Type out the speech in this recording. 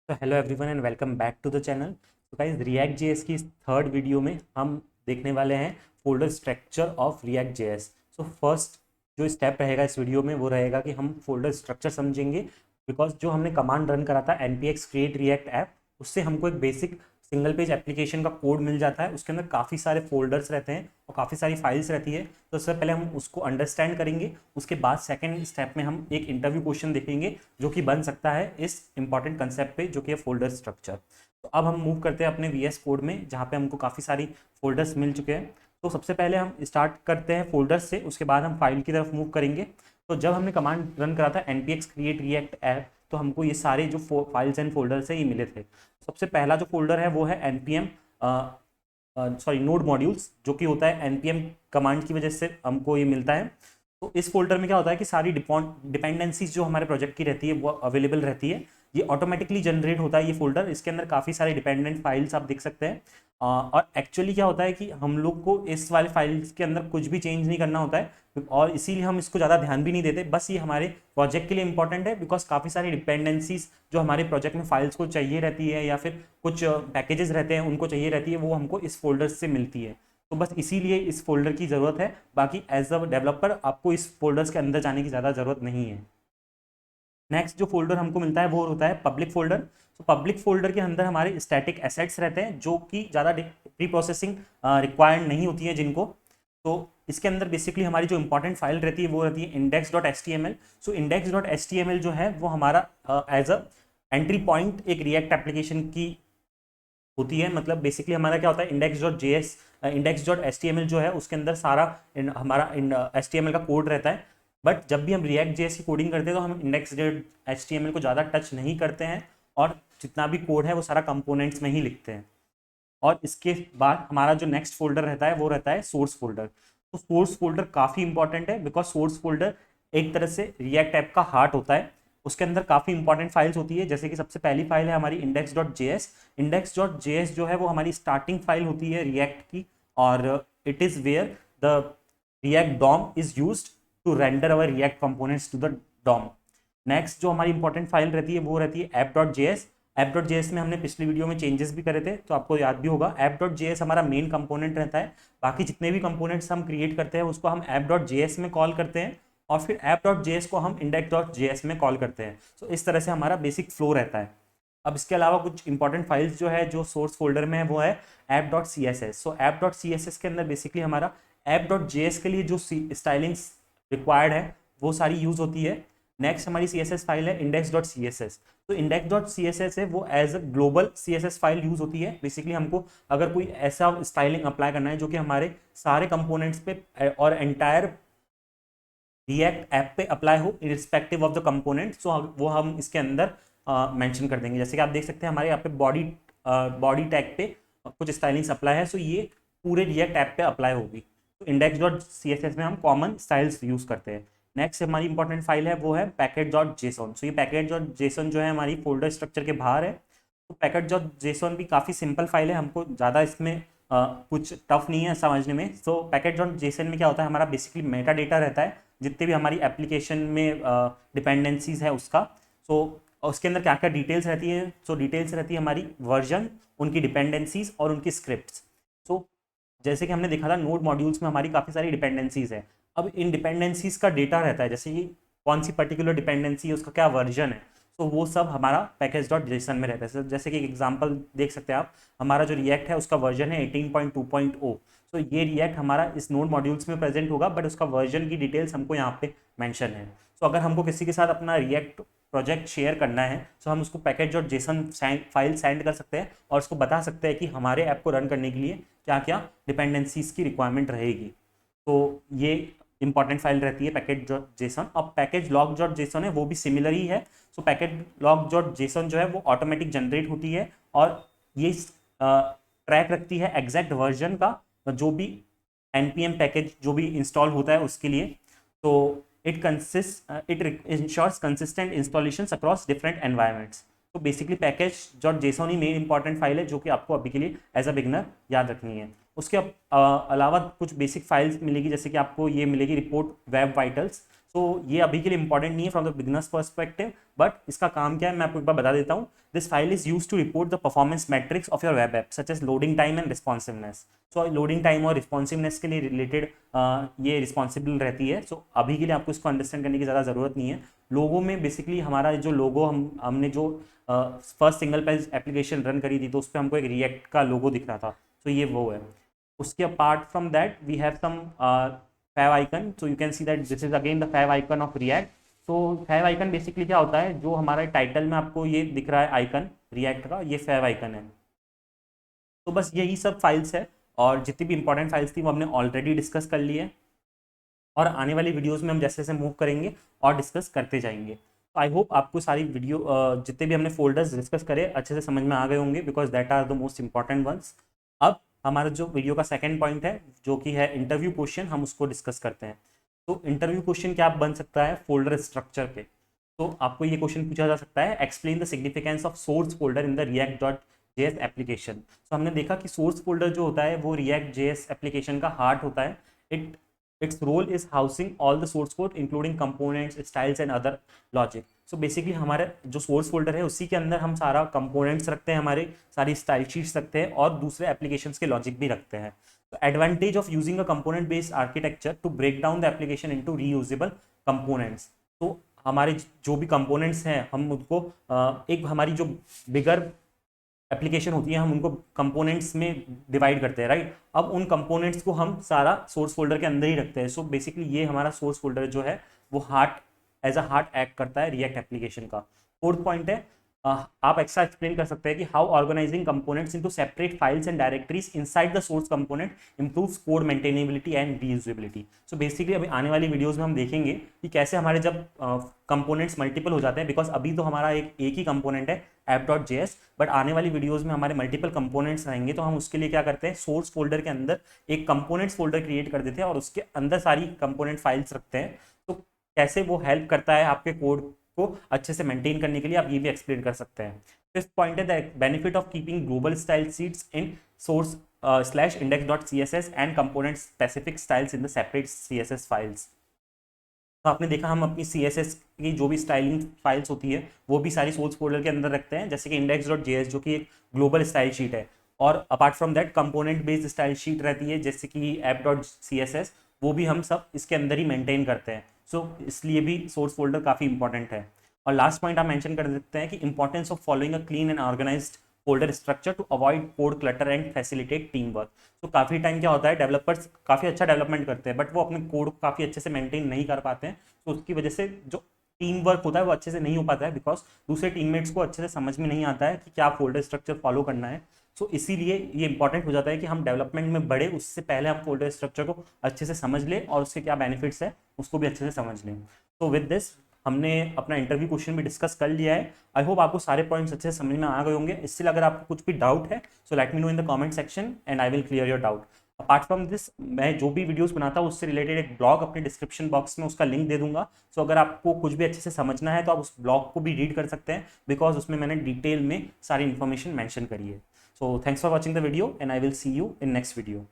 तो hello everyone and welcome back to the channel. तो guys React JS की इस थर्ड वीडियो में हम देखने वाले हैं folder structure of React JS. So first जो स्टेप रहेगा इस वीडियो में वो रहेगा कि हम फोल्डर स्ट्रक्चर समझेंगे, बिकॉज जो हमने कमांड रन करा था npx create react ऐप, उससे हमको एक बेसिक सिंगल पेज एप्लीकेशन का कोड मिल जाता है। उसके अंदर काफ़ी सारे फोल्डर्स रहते हैं और काफ़ी सारी फाइल्स रहती है। तो सबसे पहले हम उसको अंडरस्टैंड करेंगे, उसके बाद सेकंड स्टेप में हम एक इंटरव्यू क्वेश्चन देखेंगे जो कि बन सकता है इस इंपॉर्टेंट कंसेप्ट पे, जो कि है फोल्डर स्ट्रक्चर। तो अब हम मूव करते हैं अपने वीएस कोड में, जहाँ पे हमको काफ़ी सारी फोल्डर्स मिल चुके हैं। तो सबसे पहले हम स्टार्ट करते हैं फोल्डर्स से, उसके बाद हम फाइल की तरफ मूव करेंगे। तो जब हमने कमांड रन करा था npx create react ऐप, तो हमको ये सारे जो फाइल्स एंड फोल्डर्स है ये मिले थे। सबसे पहला जो फोल्डर है वो है npm नोड मॉड्यूल्स, जो कि होता है npm कमांड की वजह से हमको ये मिलता है। तो इस फोल्डर में क्या होता है कि सारी डिपेंडेंसीज जो हमारे प्रोजेक्ट की रहती है वो अवेलेबल रहती है। ये ऑटोमेटिकली जनरेट होता है ये फोल्डर। इसके अंदर काफ़ी सारे डिपेंडेंट फाइल्स आप देख सकते हैं। और एक्चुअली क्या होता है कि हम लोग को इस वाले फाइल्स के अंदर कुछ भी चेंज नहीं करना होता है, और इसीलिए हम इसको ज़्यादा ध्यान भी नहीं देते। बस ये हमारे प्रोजेक्ट के लिए इंपॉर्टेंट है, बिकॉज काफ़ी सारी डिपेंडेंसीज जो हमारे प्रोजेक्ट में फाइल्स को चाहिए रहती है, या फिर कुछ पैकेजेस रहते हैं उनको चाहिए रहती है, वो हमको इस फोल्डर से मिलती है। तो बस इसीलिए इस फोल्डर की ज़रूरत है। बाकी एज अ डेवलपर आपको इस फोल्डर्स के अंदर जाने की ज़्यादा ज़रूरत नहीं है। नेक्स्ट जो फोल्डर हमको मिलता है वो होता है पब्लिक फोल्डर। तो पब्लिक फोल्डर के अंदर हमारे स्टैटिक एसेट्स रहते हैं, जो कि ज़्यादा प्री प्रोसेसिंग रिक्वायर्ड नहीं होती है जिनको। तो इसके अंदर बेसिकली हमारी जो इंपॉर्टेंट फाइल रहती है वो रहती है index.html। सो index.html जो है वो हमारा एज अ एंट्री पॉइंट एक रिएक्ट एप्लीकेशन की होती है। मतलब बेसिकली हमारा क्या होता है, index.html जो है उसके अंदर सारा हमारा HTML का कोड रहता है। बट जब भी हम रिएक्ट जेएस की कोडिंग करते हैं तो हम index.html को ज़्यादा टच नहीं करते हैं, और जितना भी कोड है वो सारा कंपोनेंट्स में ही लिखते हैं। और इसके बाद हमारा जो नेक्स्ट फोल्डर रहता है वो रहता है सोर्स फोल्डर। तो सोर्स फोल्डर काफ़ी इंपॉर्टेंट है, बिकॉज सोर्स फोल्डर एक तरह से रिएक्ट ऐप का हार्ट होता है। उसके अंदर काफ़ी इंपॉर्टेंट फाइल्स होती है, जैसे कि सबसे पहली फाइल है हमारी index.js। index.js जो है वो हमारी स्टार्टिंग फाइल होती है रिएक्ट की, और it is where the React DOM is used to render our React components to the DOM. Next जो हमारी इंपॉर्टेंट फाइल रहती है वो रहती है app.js। app.js में हमने पिछली वीडियो में चेंजेस भी करे थे, तो आपको याद भी होगा। app.js हमारा मेन कंपोनेंट रहता है। बाकी जितने भी कंपोनेंट्स हम क्रिएट करते हैं उसको हम app.js में कॉल करते हैं, और फिर app.js को हम index.js में कॉल करते हैं। तो इस तरह से हमारा बेसिक फ्लो रहता है। अब इसके अलावा कुछ इंपॉर्टेंट फाइल्स जो है जो सोर्स फोल्डर में है वो है app.css। सो app.css के अंदर बेसिकली हमारा app.js के लिए जो स्टाइलिंग्स रिक्वायर्ड है वो सारी यूज होती है। नेक्स्ट हमारी CSS फाइल है index.css। तो index.css है वो as a global CSS file use होती है। बेसिकली हमको अगर कोई ऐसा स्टाइलिंग अप्लाई करना है जो कि हमारे सारे कंपोनेंट्स पे और एंटायर रिएक्ट ऐप पे अप्लाई हो इरिस्पेक्टिव ऑफ द कंपोनेंट, सो वो हम इसके अंदर मेंशन कर देंगे। जैसे कि आप देख सकते हैं हमारे यहाँ पे बॉडी टैग पे कुछ स्टाइलिंग्स अप्लाई है, सो ये पूरे रिएक्ट ऐप पे अप्लाई होगी। तो index.css में हम कॉमन स्टाइल्स यूज करते हैं। नेक्स्ट हमारी इंपॉर्टेंट फाइल है वो है package.json। सो ये package.json जो है हमारी फोल्डर स्ट्रक्चर के बाहर है। तो package.json भी काफ़ी सिंपल फाइल है, हमको ज़्यादा इसमें कुछ टफ नहीं है समझने में। तो package.json में क्या होता है, हमारा बेसिकली मेटा डेटा रहता है जितने भी हमारी एप्लीकेशन में डिपेंडेंसीज है उसका। सो उसके अंदर क्या क्या डिटेल्स रहती है, सो डिटेल्स रहती है हमारी वर्जन, उनकी डिपेंडेंसीज और उनकी स्क्रिप्ट्स। सो जैसे कि हमने देखा था नोड मॉड्यूल्स में हमारी काफ़ी सारी डिपेंडेंसीज है। अब इन डिपेंडेंसीज का डेटा रहता है, जैसे कि कौन सी पर्टिकुलर डिपेंडेंसी है, उसका क्या वर्जन है, तो वो सब हमारा पैकेज.जेसन में रहता है। जैसे कि एक एग्जांपल देख सकते हैं आप, हमारा जो रिएक्ट है उसका वर्जन है 18.2.0। तो ये रिएक्ट हमारा इस नोड मॉड्यूल्स में प्रेजेंट होगा, बट उसका वर्जन की डिटेल्स हमको यहाँ पे मेंशन है। तो अगर हमको किसी के साथ अपना रिएक्ट प्रोजेक्ट शेयर करना है तो हम उसको पैकेज.जेसन फाइल सेंड कर सकते हैं, और उसको बता सकते हैं कि हमारे ऐप को रन करने के लिए क्या क्या डिपेंडेंसीज की रिक्वायरमेंट रहेगी। तो ये इंपॉर्टेंट फाइल रहती है पैकेज.जेसन। अब पैकेज लॉग.जेसन है वो भी सिमिलर ही है। सो पैकेज log.json जो है वो ऑटोमेटिक जनरेट होती है, और ये ट्रैक रखती है एग्जैक्ट वर्जन का, जो भी npm पैकेज जो भी इंस्टॉल होता है उसके लिए। तो it ensures consistent installation across different environments. तो बेसिकली पैकेज.json ही मेन इंपॉर्टेंट फाइल है जो कि आपको अभी के लिए एज अ बिगनर याद रखनी है। उसके अलावा कुछ बेसिक फाइल्स मिलेगी, जैसे कि आपको ये मिलेगी रिपोर्ट वेब वाइटल्स। तो ये अभी के लिए इंपॉर्टेंट नहीं है from the beginners perspective, but इसका काम क्या है मैं आपको एक बार बता देता हूँ. This file is use to report the performance metrics of your web app such as loading time and responsiveness. So loading time और रिस्पॉन्सिवनेस के लिए रिलेटेड ये रिस्पॉन्सिबल रहती है. सो अभी के लिए आपको इसको अंडरस्टैंड करने की ज़्यादा ज़रूरत नहीं है. लोगों में बेसिकली हमारा जो लोगो हमने जो first single page application run करी थी तो उस पर हमको एक रिएक्ट का लोगो दिख रहा था. तो ये वो है. उसके apart from that we have some fav icon. So you can see that this is again the fav icon of React. तो fav icon बेसिकली क्या होता है, जो हमारे टाइटल में आपको ये दिख रहा है आइकन रिएक्ट का, ये fav icon है. तो बस यही सब फाइल्स है और जितनी भी इंपॉर्टेंट फाइल्स थी वो हमने ऑलरेडी डिस्कस कर ली है और आने वाली वीडियोस में हम जैसे जैसे मूव करेंगे और डिस्कस करते जाएंगे. तो आई होप आपको सारी वीडियो जितने भी हमने फोल्डर्स डिस्कस करे अच्छे से समझ में आ गए होंगे, because that are the most important ones. अब हमारा जो वीडियो का सेकंड पॉइंट है जो कि है इंटरव्यू क्वेश्चन, हम उसको डिस्कस करते हैं. तो इंटरव्यू क्वेश्चन क्या बन सकता है फोल्डर स्ट्रक्चर पे. तो आपको ये क्वेश्चन पूछा जा सकता है, explain the significance of source folder in the react dot JS application. तो हमने देखा कि सोर्स फोल्डर जो होता है वो रिएक्ट जेएस एप्लीकेशन का हार्ट होता है. Its role is housing all the source code including components, styles and other logic. So basically हमारे जो सोर्स फोल्डर है उसी के अंदर हम सारा कंपोनेंट्स रखते हैं, हमारे सारी स्टाइल शीट्स रखते हैं और दूसरे एप्लीकेशंस के लॉजिक भी रखते हैं. तो advantage of using a component based architecture to break down the application into reusable components. तो हमारे जो भी कंपोनेंट्स हैं हम उनको एक हमारी जो बिगर एप्लीकेशन होती है हम उनको कंपोनेंट्स में डिवाइड करते हैं, राइट. अब उन कंपोनेंट्स को हम सारा सोर्स फोल्डर के अंदर ही रखते हैं. सो बेसिकली ये हमारा सोर्स फोल्डर जो है वो heart as a heart act करता है रिएक्ट एप्लीकेशन का. फोर्थ पॉइंट है आप एक्स्ट्रा एक्सप्लेन कर सकते हैं कि how organising components into separate files and directories inside the source component improves code maintainability and reusability. So basically अभी आने वाली वीडियोस में हम देखेंगे कि कैसे हमारे जब कंपोनेंट्स मल्टीपल हो जाते हैं, बिकॉज अभी तो हमारा एक ही कंपोनेंट है app.js, बट आने वाली वीडियोस में हमारे मल्टीपल कंपोनेंट्स रहेंगे. तो हम उसके लिए क्या करते हैं, सोर्स फोल्डर के अंदर एक कंपोनेंट्स फोल्डर क्रिएट कर देते हैं और उसके अंदर सारी कंपोनेंट फाइल्स रखते हैं. तो कैसे वो हेल्प करता है आपके कोड को अच्छे से मेंटेन करने के लिए, आप ये भी एक्सप्लेन कर सकते हैं. फिफ्थ पॉइंट है the benefit of keeping global style sheets in source /index.css and component specific styles in the separate CSS files. तो आपने देखा हम अपनी CSS की जो भी स्टाइलिंग फाइल्स होती है वो भी सारी सोर्स फोल्डर के अंदर रखते हैं, जैसे कि index.js जो कि एक ग्लोबल स्टाइल शीट है. और apart from that component based style sheet रहती है जैसे कि app.css, वो भी हम सब इसके अंदर ही मेंटेन करते हैं. सो इसलिए भी सोर्स फोल्डर काफ़ी इंपॉर्टेंट है. और लास्ट पॉइंट आप मेंशन कर देते हैं कि importance of following a clean and organised folder structure to avoid code clutter and facilitate team work. तो काफ़ी टाइम क्या होता है, डेवलपर्स काफ़ी अच्छा डेवलपमेंट करते हैं बट वो अपने कोड को काफ़ी अच्छे से मेंटेन नहीं कर पाते हैं. तो उसकी वजह से जो टीम वर्क होता है वो अच्छे से नहीं हो पाता है, बिकॉज दूसरे टीममेट्स को अच्छे से समझ में नहीं आता है कि क्या फोल्डर स्ट्रक्चर फॉलो करना है. सो इसीलिए ये इंपॉर्टेंट हो जाता है कि हम डेवलपमेंट में बढ़े उससे पहले हम फोल्डर स्ट्रक्चर को अच्छे से समझ लें और उसके क्या बेनिफिट्स है उसको भी अच्छे से समझ लें. तो विद दिस हमने अपना इंटरव्यू क्वेश्चन भी डिस्कस कर लिया है. आई होप आपको सारे पॉइंट्स अच्छे से समझ में आ गए होंगे. इससे अगर आपको कुछ भी डाउट है so let me know in the comment section and I will clear your doubt. Apart from this मैं जो भी वीडियोस बनाता हूँ उससे रिलेटेड एक ब्लॉग अपने डिस्क्रिप्शन बॉक्स में उसका लिंक दे दूंगा. सो अगर आपको कुछ भी अच्छे से समझना है तो आप उस ब्लॉग को भी रीड कर सकते हैं, बिकॉज उसमें मैंने डिटेल में सारी इन्फॉर्मेशन मैंशन करी है. So thanks for watching the video and I will see you in next video.